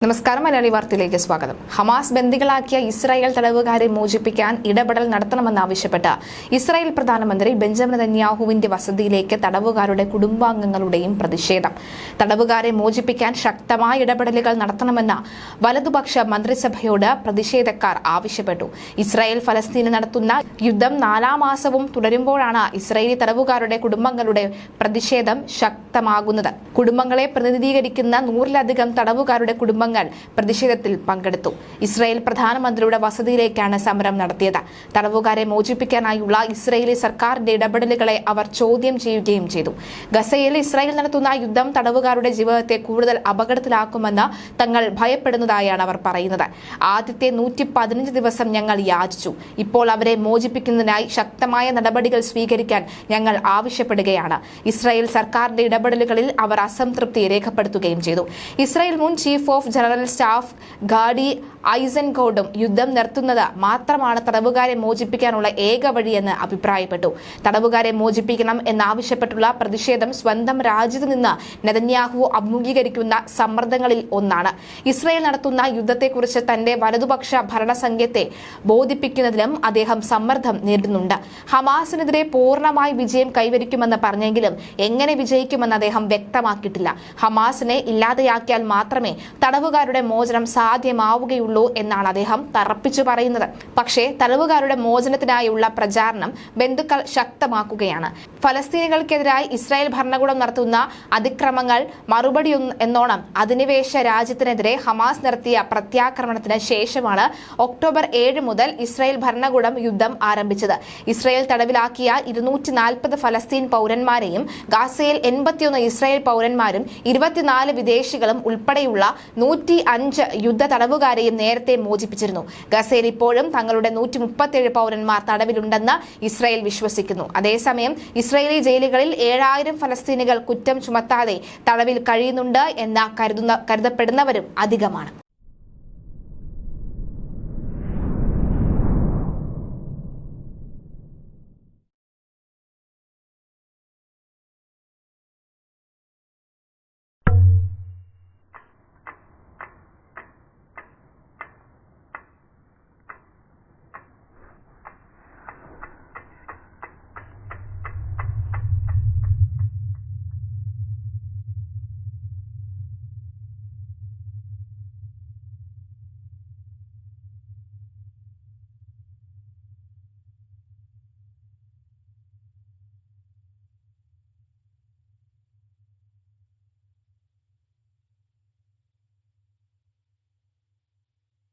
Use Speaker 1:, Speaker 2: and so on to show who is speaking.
Speaker 1: നമസ്കാരം. മലയാളി വാർത്തയിലേക്ക് സ്വാഗതം. ഹമാസ് ബന്ദികളാക്കിയ ഇസ്രായേൽ തടവുകാരെ മോചിപ്പിക്കാൻ ഇടപെടൽ നടത്തണമെന്നാവശ്യപ്പെട്ട് ഇസ്രായേൽ പ്രധാനമന്ത്രി ബെഞ്ചമിൻ നെതന്യാഹുവിന്റെ വസതിയിലേക്ക് തടവുകാരുടെ കുടുംബാംഗങ്ങളുടെയും പ്രതിഷേധം. തടവുകാരെ മോചിപ്പിക്കാൻ ശക്തമായ ഇടപെടലുകൾ നടത്തണമെന്ന് വലതുപക്ഷ മന്ത്രിസഭയോട് പ്രതിഷേധക്കാർ ആവശ്യപ്പെട്ടു. ഇസ്രായേൽ ഫലസ്തീന് നടത്തുന്ന യുദ്ധം 4ാം മാസവും തുടരുമ്പോഴാണ് ഇസ്രായേലി തടവുകാരുടെ കുടുംബങ്ങളുടെ പ്രതിഷേധം ശക്തമാകുന്നത്. കുടുംബങ്ങളെ പ്രതിനിധീകരിക്കുന്ന 100-ലധികം തടവുകാരുടെ കുടുംബങ്ങൾ പ്രതിഷേധത്തിൽ പങ്കെടുത്തു. ഇസ്രായേൽ പ്രധാനമന്ത്രിയുടെ വസതിയിലേക്കാണ് സമരം നടത്തിയത്. തടവുകാരെ മോചിപ്പിക്കാനായുള്ള ഇസ്രായേലി സർക്കാരിന്റെ ഇടപെടലുകളെ അവർ ചോദ്യം ചെയ്യുകയും ചെയ്തു. ഗസയിൽ ഇസ്രായേൽ നടത്തുന്ന യുദ്ധം തടവുകാരുടെ ജീവിതത്തെ കൂടുതൽ അപകടത്തിലാക്കുമെന്ന് തങ്ങൾ ഭയപ്പെടുന്നതായാണ് അവർ പറയുന്നത്. ആദ്യത്തെ 115 ദിവസം ഞങ്ങൾ യാചിച്ചു. ഇപ്പോൾ അവരെ മോചിപ്പിക്കുന്നതിനായി ശക്തമായ നടപടികൾ സ്വീകരിക്കാൻ ഞങ്ങൾ ആവശ്യപ്പെടുകയാണ്. ഇസ്രായേൽ സർക്കാരിന്റെ ഇടപെടലുകളിൽ അവർ അസംതൃപ്തി രേഖപ്പെടുത്തുകയും ചെയ്തു. ഇസ്രായേൽ മുൻ ചീഫ് ഓഫ് ജനറൽ സ്റ്റാഫ് ഗാഡി ഐസൻകോട്ടും യുദ്ധം നിർത്തുന്നത് മാത്രമാണ് തടവുകാരെ മോചിപ്പിക്കാനുള്ള ഏക വഴിയെന്ന് അഭിപ്രായപ്പെട്ടു. തടവുകാരെ മോചിപ്പിക്കണം എന്നാവശ്യപ്പെട്ടുള്ള പ്രതിഷേധം സ്വന്തം രാജ്യത്ത് നിന്ന് നെതന്യാഹു അഭിമുഖീകരിക്കുന്ന സമ്മർദ്ദങ്ങളിൽ ഒന്നാണ്. ഇസ്രായേൽ നടത്തുന്ന യുദ്ധത്തെക്കുറിച്ച് തന്റെ വലതുപക്ഷ ഭരണസംഘത്തെ ബോധിപ്പിക്കുന്നതിലും അദ്ദേഹം സമ്മർദ്ദം നേരിടുന്നുണ്ട്. ഹമാസിനെതിരെ പൂർണ്ണമായി വിജയം കൈവരിക്കുമെന്ന് പറഞ്ഞെങ്കിലും എങ്ങനെ വിജയിക്കുമെന്ന് അദ്ദേഹം വ്യക്തമാക്കിയിട്ടില്ല. ഹമാസിനെ ഇല്ലാതെയാക്കിയാൽ മാത്രമേ തടവുകാരുടെ മോചനം സാധ്യമാവുകയുള്ളൂ എന്നാണ് അദ്ദേഹം തറപ്പിച്ചു പറയുന്നത്. പക്ഷേ തടവുകാരുടെ മോചനത്തിനായുള്ള പ്രചാരണം ബന്ധുക്കൾ ശക്തമാക്കുകയാണ്. ഫലസ്തീനികൾക്കെതിരായി ഇസ്രായേൽ ഭരണകൂടം നടത്തുന്ന അതിക്രമങ്ങൾ മറുപടി എന്നോണം അധിനിവേശ രാജ്യത്തിനെതിരെ ഹമാസ് നടത്തിയ പ്രത്യാക്രമണത്തിന് ശേഷമാണ് ഒക്ടോബർ 7 മുതൽ ഇസ്രായേൽ ഭരണകൂടം യുദ്ധം ആരംഭിച്ചത്. ഇസ്രായേൽ തടവിലാക്കിയ 240 ഫലസ്തീൻ പൗരന്മാരെയും ഗാസയിൽ 81 ഇസ്രായേൽ പൗരന്മാരും 24 വിദേശികളും ഉൾപ്പെടെയുള്ള 105 യുദ്ധ തടവുകാരെയും നേരത്തെ മോചിപ്പിച്ചിരുന്നു. ഗസയിൽ ഇപ്പോഴും തങ്ങളുടെ 137 പൗരന്മാർ തടവിലുണ്ടെന്ന് ഇസ്രായേൽ വിശ്വസിക്കുന്നു. അതേസമയം ഇസ്രായേലി ജയിലുകളിൽ 7000 ഫലസ്തീനികൾ കുറ്റം ചുമത്താതെ തടവിൽ കഴിയുന്നുണ്ട് എന്ന് കരുതപ്പെടുന്നവരും അധികമാണ്.